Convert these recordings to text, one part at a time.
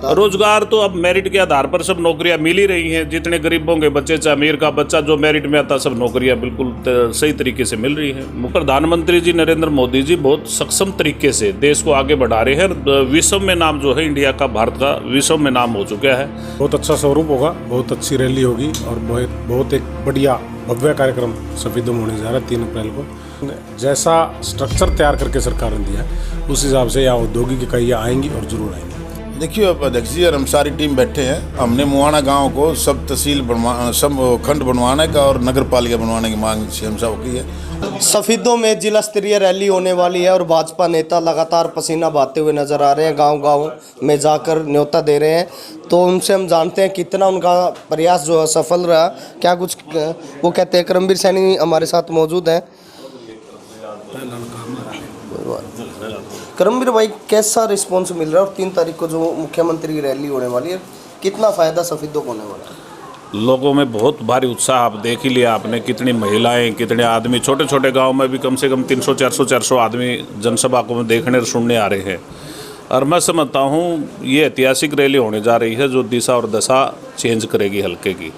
बात है। रोजगार तो अब मेरिट के आधार पर सब नौकरियां मिल ही रही हैं। जितने गरीबों के बच्चे चाहे अमीर का बच्चा जो मेरिट में आता सब नौकरियां बिल्कुल सही तरीके से मिल रही हैं। प्रधानमंत्री जी नरेंद्र मोदी जी बहुत सक्षम तरीके से देश को आगे बढ़ा रहे हैं। विश्व में नाम जो है इंडिया का, भारत का विश्व में नाम हो चुका है। बहुत अच्छा स्वरूप होगा, बहुत अच्छी रैली होगी और बहुत एक बढ़िया भव्य कार्यक्रम सफीदों में होने जा रहा है 3 अप्रैल को। जैसा स्ट्रक्चर तैयार करके सरकार ने दिया है उस हिसाब से यहाँ औद्योगिक इकाइयाँ आएंगी और जरूर आएंगी। देखिए अध्यक्ष जी और हम सारी टीम बैठे हैं। हमने मुआना गांव को सब तहसील सब खंड बनवाने का और नगर पालिका बनवाने की मांग सीएम साहब की है। सफीदों में जिला स्तरीय रैली होने वाली है और भाजपा नेता लगातार पसीना बहाते हुए नजर आ रहे हैं, गांव-गांव में जाकर न्योता दे रहे हैं। तो उनसे हम जानते हैं कितना उनका प्रयास जो है सफल रहा, क्या कुछ वो कहते हैं। करमवीर सैनी हमारे साथ मौजूद हैं। करमवीर भाई, कैसा रिस्पॉन्स मिल रहा है और 3 तारीख को जो मुख्यमंत्री की रैली होने वाली है, कितना फ़ायदा सफीदों को होने वाला है? लोगों में बहुत भारी उत्साह आप देख ही लिया आपने। कितनी महिलाएं, कितने आदमी, छोटे छोटे गांव में भी कम से कम 300-400 आदमी जनसभा को देखने और सुनने आ रहे हैं। और मैं समझता हूं ये ऐतिहासिक रैली होने जा रही है जो दिशा और दशा चेंज करेगी हल्के की।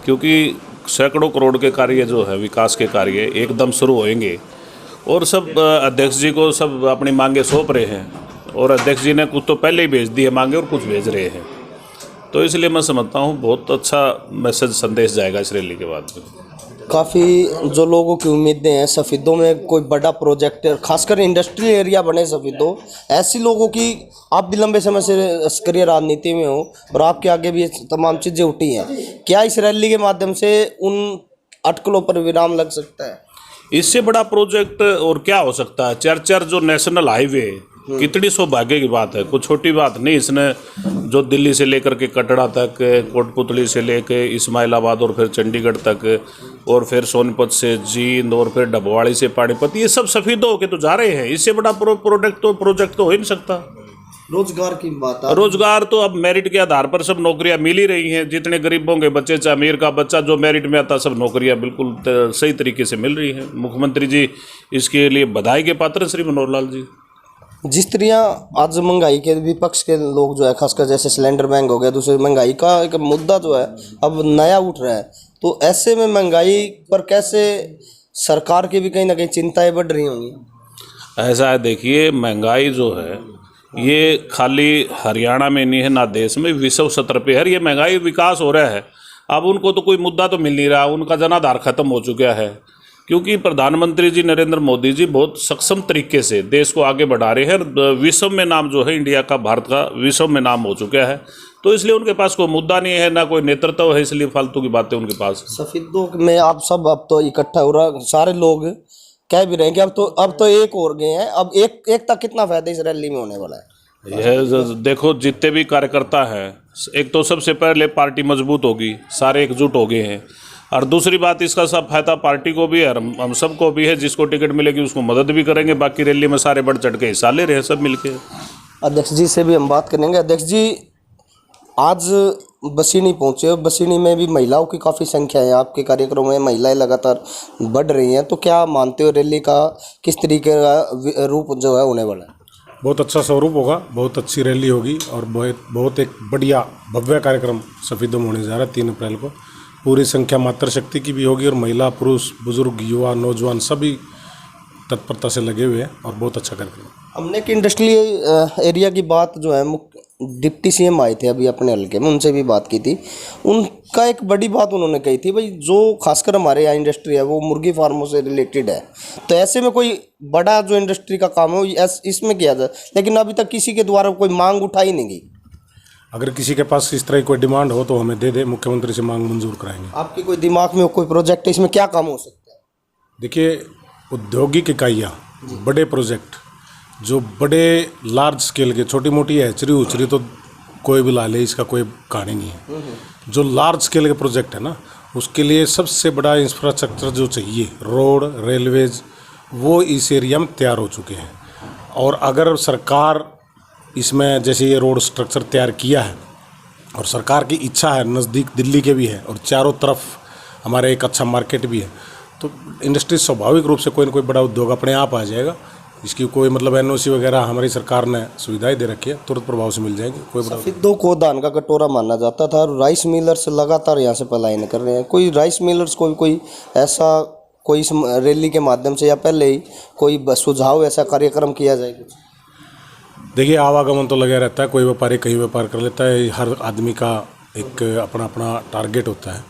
क्योंकि सैकड़ों करोड़ के कार्य जो है, विकास के कार्य एकदम शुरू होंगे और सब अध्यक्ष जी को सब अपनी मांगे सौंप रहे हैं। और अध्यक्ष जी ने कुछ तो पहले ही भेज दिए मांगे और कुछ भेज रहे हैं। तो इसलिए मैं समझता हूँ बहुत अच्छा मैसेज संदेश जाएगा इस रैली के बाद में। काफ़ी जो लोगों की उम्मीदें हैं सफीदों में कोई बड़ा प्रोजेक्ट, खासकर इंडस्ट्रियल एरिया बने सफीदों, ऐसी लोगों की, आप भी लंबे समय से सक्रिय राजनीति में हो और आपके आगे भी तमाम चीज़ें उठी हैं, क्या इस रैली के माध्यम से उन अटकलों पर विराम लग सकता है? इससे बड़ा प्रोजेक्ट और क्या हो सकता है? चर जो नेशनल हाईवे, कितनी सौभाग्य की बात है, कुछ छोटी बात नहीं। इसने जो दिल्ली से लेकर के कटरा तक, कोटपुतली से लेकर इस्माइलाबाद और फिर चंडीगढ़ तक, और फिर सोनीपत से जींद और फिर डबवाड़ी से पानीपत, ये सब सफीदों के तो जा रहे हैं। इससे बड़ा प्रोजेक्ट तो हो ही नहीं सकता। रोजगार की बात है। रोजगार तो अब मेरिट के आधार पर सब नौकरियां मिल ही रही हैं। जितने गरीबों के बच्चे चाहे अमीर का बच्चा जो मेरिट में आता सब नौकरियां बिल्कुल सही तरीके से मिल रही हैं। मुख्यमंत्री जी इसके लिए बधाई के पात्र श्री मनोहर लाल जी। जिस तरह आज महंगाई के विपक्ष के लोग जो है, खासकर जैसे सिलेंडर महंगा हो गया, दूसरी महंगाई का एक मुद्दा जो है अब नया उठ रहा है, तो ऐसे में महंगाई पर कैसे सरकार की भी कहीं ना कहीं चिंताएं बढ़ रही होंगी? ऐसा है, देखिए महंगाई जो है ये खाली हरियाणा में नहीं है ना देश में, विश्व स्तर पे है। ये महंगाई विकास हो रहा है। अब उनको तो कोई मुद्दा तो मिल नहीं रहा, उनका जनाधार खत्म हो चुका है। क्योंकि प्रधानमंत्री जी नरेंद्र मोदी जी बहुत सक्षम तरीके से देश को आगे बढ़ा रहे हैं। विश्व में नाम जो है इंडिया का, भारत का विश्व में नाम हो चुका है। तो इसलिए उनके पास कोई मुद्दा नहीं है, ना कोई नेतृत्व है, इसलिए फालतू की बातें उनके पास। सफीदों में आप सब अब तो इकट्ठा हो रहा, सारे लोग कह भी रहे हैं कि अब तो एक और गए हैं। अब एक तक कितना फायदा इस रैली में होने वाला है? यह देखो, जितने भी कार्यकर्ता हैं, एक तो सबसे पहले पार्टी मजबूत होगी, सारे एकजुट हो गए हैं। और दूसरी बात, इसका सब फायदा पार्टी को भी है, हम सबको भी है। जिसको टिकट मिलेगी उसको मदद भी करेंगे। बाकी रैली में सारे बढ़ चढ़ के हिस्सा ले रहे हैं सब मिलके। अध्यक्ष जी से भी हम बात करेंगे। अध्यक्ष जी, आज बसीनी पहुंचे, बसीनी में भी महिलाओं की काफ़ी संख्या है। आपके कार्यक्रम में महिलाएं लगातार बढ़ रही हैं, तो क्या मानते हो रैली का किस तरीके का रूप जो है होने वाला है? बहुत अच्छा स्वरूप होगा, बहुत अच्छी रैली होगी और बहुत एक बढ़िया भव्य कार्यक्रम सफीदों में होने जा रहा है 3 अप्रैल को। पूरी संख्या मातृशक्ति की भी होगी और महिला, पुरुष, बुजुर्ग, युवा, नौजवान सभी तत्परता से लगे हुए हैं और बहुत अच्छा कार्यक्रम। हमने एक इंडस्ट्रियल एरिया की बात जो है, डिप्टी सीएम आए थे अभी अपने हल्के में, उनसे भी बात की थी। उनका एक बड़ी बात उन्होंने कही थी, भाई जो खासकर हमारे यहाँ इंडस्ट्री है वो मुर्गी फार्मों से रिलेटेड है। तो ऐसे में कोई बड़ा जो इंडस्ट्री का काम है इसमें किया जाए, लेकिन अभी तक किसी के द्वारा कोई मांग उठाई नहीं गई। अगर किसी के पास इस तरह की कोई डिमांड हो तो हमें दे दे, मुख्यमंत्री से मांग मंजूर कराएंगे। आपके कोई दिमाग में कोई प्रोजेक्ट है, इसमें क्या काम हो सकता है? देखिए, औद्योगिक इकाइयाँ, बड़े प्रोजेक्ट, जो बड़े लार्ज स्केल के, छोटी मोटी हैचरी उचरी तो कोई भी ला ले, इसका कोई कहानी नहीं है। जो लार्ज स्केल के प्रोजेक्ट है ना, उसके लिए सबसे बड़ा इंफ्रास्ट्रक्चर जो चाहिए, रोड, रेलवेज, वो इस एरिया में तैयार हो चुके हैं। और अगर सरकार इसमें, जैसे ये रोड स्ट्रक्चर तैयार किया है और सरकार की इच्छा है, नज़दीक दिल्ली के भी है और चारों तरफ हमारे एक अच्छा मार्केट भी है, तो इंडस्ट्री स्वाभाविक रूप से कोई ना कोई बड़ा उद्योग अपने आप आ जाएगा। इसकी कोई मतलब एनओसी वगैरह हमारी सरकार ने सुविधाएं दे रखी है, तुरंत प्रभाव से मिल जाएगी, कोई प्रॉब्लम। सफेदों को दान का कटोरा माना जाता था और राइस मिलर्स लगातार यहाँ से पलायन कर रहे हैं। कोई राइस मिलर्स कोई ऐसा कोई रैली के माध्यम से या पहले ही कोई सुझाव ऐसा कार्यक्रम किया जाए कुछ? देखिए, आवागमन तो लगा रहता है, कोई व्यापारी कहीं व्यापार कर लेता है, हर आदमी का एक अपना अपना टारगेट होता है।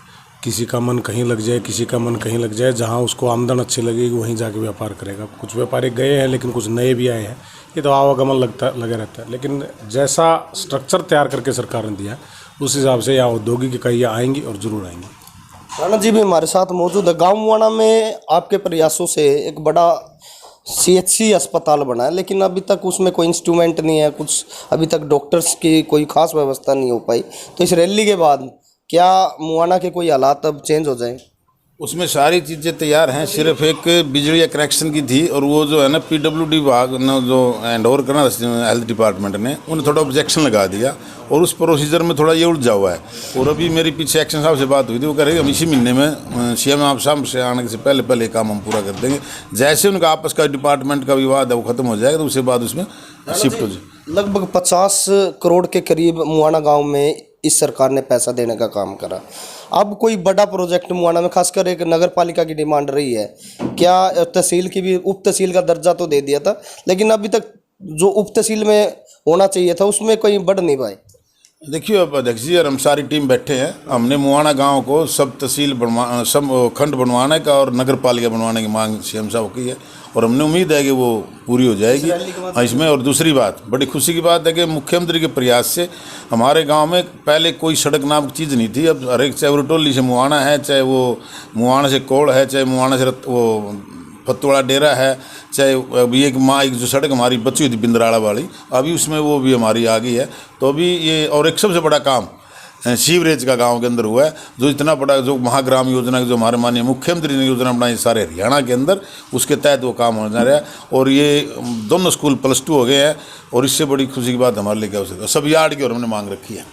किसी का मन कहीं लग जाए, किसी का मन कहीं लग जाए, जहां उसको आमदन अच्छी लगेगी वहीं जाके व्यापार करेगा। कुछ व्यापारी गए हैं लेकिन कुछ नए भी आए हैं, ये तो आवागमन लगा रहता है। लेकिन जैसा स्ट्रक्चर तैयार करके सरकार ने दिया उस हिसाब से यहाँ औद्योगिक इकाइयाँ आएंगी और ज़रूर आएंगी। राणा जी भी हमारे साथ मौजूद है। गाँव मुआना में आपके प्रयासों से एक बड़ा CHC अस्पताल बना है, लेकिन अभी तक उसमें कोई इंस्ट्रूमेंट नहीं है, कुछ अभी तक डॉक्टर्स की कोई खास व्यवस्था नहीं हो पाई। तो इस रैली के बाद क्या मुआना के कोई हालात अब चेंज हो जाए? उसमें सारी चीज़ें तैयार हैं, सिर्फ एक बिजली या कनेक्शन की थी, और वो जो है ना PWD विभाग ने जो हैंड ओवर करना हेल्थ डिपार्टमेंट ने, उन्हें थोड़ा ऑब्जेक्शन लगा दिया और उस प्रोसीजर में थोड़ा ये उलझा हुआ है। और अभी मेरी पीछे एक्शन साहब से बात हुई थी, वो कह रहे हैं हम इसी महीने में CM आप साहब से आने से पहले काम हम पूरा कर देंगे। जैसे उनका आपस का डिपार्टमेंट का विवाद है वो खत्म हो जाएगा तो उसके बाद उसमें शिफ्ट हो जाए। लगभग 50 करोड़ के करीब मुआना गांव में इस सरकार ने पैसा देने का काम करा। अब कोई बड़ा प्रोजेक्ट मुआना में, खासकर एक नगर पालिका की डिमांड रही है, क्या तहसील की भी उप तहसील का दर्जा तो दे दिया था, लेकिन अभी तक जो उप तहसील में होना चाहिए था उसमें कोई बढ़ नहीं पाए। देखिए अब अध्यक्ष जी और हम सारी टीम बैठे हैं, हमने मुआना गांव को सब तहसील सब खंड बनवाने का और नगर पालिका बनवाने की मांग CM साहब की है और हमने उम्मीद है कि वो पूरी हो जाएगी इसमें। और दूसरी बात, बड़ी खुशी की बात है कि मुख्यमंत्री के प्रयास से हमारे गांव में पहले कोई सड़क नाम की चीज़ नहीं थी, अब हर एक, चाहे वो रटोली से मुआना है, चाहे वो मुआना से कोड़ है, चाहे मुआना से वो फतवाड़ा डेरा है, चाहे अभी एक जो सड़क हमारी बची हुई थी बिंदराड़ा वाली, अभी उसमें वो भी हमारी आ गई है। तो अभी ये, और एक सबसे बड़ा काम सीवरेज का गांव के अंदर हुआ है, जो इतना बड़ा जो महाग्राम योजना जो हमारे माननीय मुख्यमंत्री ने योजना बनाई सारे हरियाणा के अंदर, उसके तहत वो काम होने जा रहा है। और ये दोनों स्कूल +2 हो गए हैं और इससे बड़ी खुशी की बात हमारे लिए क्या हो सकता है। सब यार्ड की और हमने मांग रखी है।